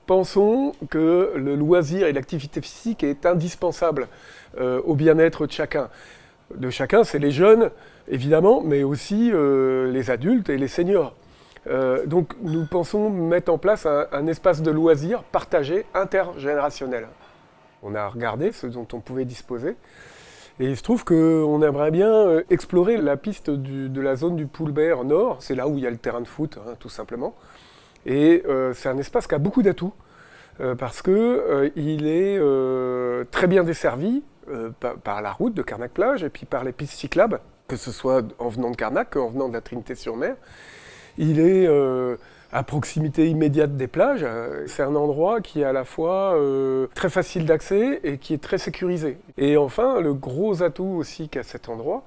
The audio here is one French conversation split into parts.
pensons que le loisir et l'activité physique est indispensable au bien-être de chacun. C'est les jeunes, évidemment, mais aussi les adultes et les seniors. Donc nous pensons mettre en place un espace de loisirs partagé, intergénérationnel. On a regardé ce dont on pouvait disposer. Et il se trouve qu'on aimerait bien explorer la piste de la zone du Poulbert Nord. C'est là où il y a le terrain de foot, tout simplement. Et c'est un espace qui a beaucoup d'atouts, parce qu'il est très bien desservi par la route de Carnac-Plage et puis par les pistes cyclables, que ce soit en venant de Carnac qu'en venant de la Trinité-sur-Mer. Il est à proximité immédiate des plages. C'est un endroit qui est à la fois très facile d'accès et qui est très sécurisé. Et enfin, le gros atout aussi qu'a cet endroit,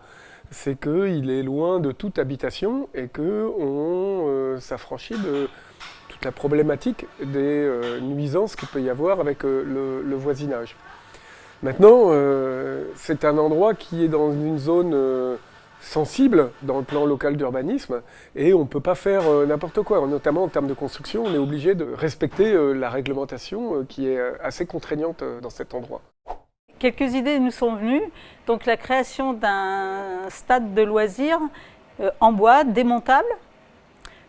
c'est qu'il est loin de toute habitation et qu'on s'affranchit de toute la problématique des nuisances qu'il peut y avoir avec le voisinage. Maintenant, c'est un endroit qui est dans une zone sensible dans le plan local d'urbanisme et on ne peut pas faire n'importe quoi. Notamment en termes de construction, on est obligé de respecter la réglementation qui est assez contraignante dans cet endroit. Quelques idées nous sont venues, donc la création d'un stade de loisirs en bois démontable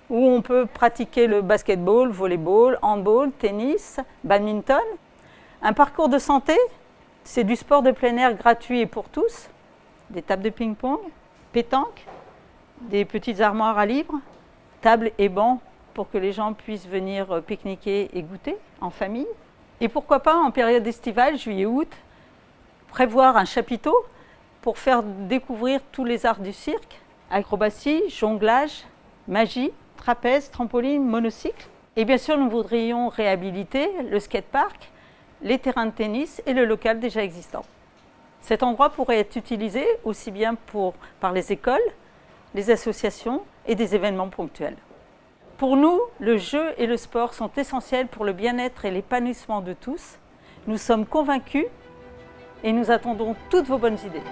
où on peut pratiquer le basketball, volleyball, handball, tennis, badminton. Un parcours de santé, c'est du sport de plein air gratuit et pour tous, des tables de ping-pong, pétanque, des petites armoires à livres, tables et bancs pour que les gens puissent venir pique-niquer et goûter en famille. Et pourquoi pas en période estivale, juillet-août, prévoir un chapiteau pour faire découvrir tous les arts du cirque, acrobatie, jonglage, magie, trapèze, trampoline, monocycle. Et bien sûr, nous voudrions réhabiliter le skatepark, les terrains de tennis et le local déjà existant. Cet endroit pourrait être utilisé aussi bien par les écoles, les associations et des événements ponctuels. Pour nous, le jeu et le sport sont essentiels pour le bien-être et l'épanouissement de tous. Nous sommes convaincus et nous attendons toutes vos bonnes idées.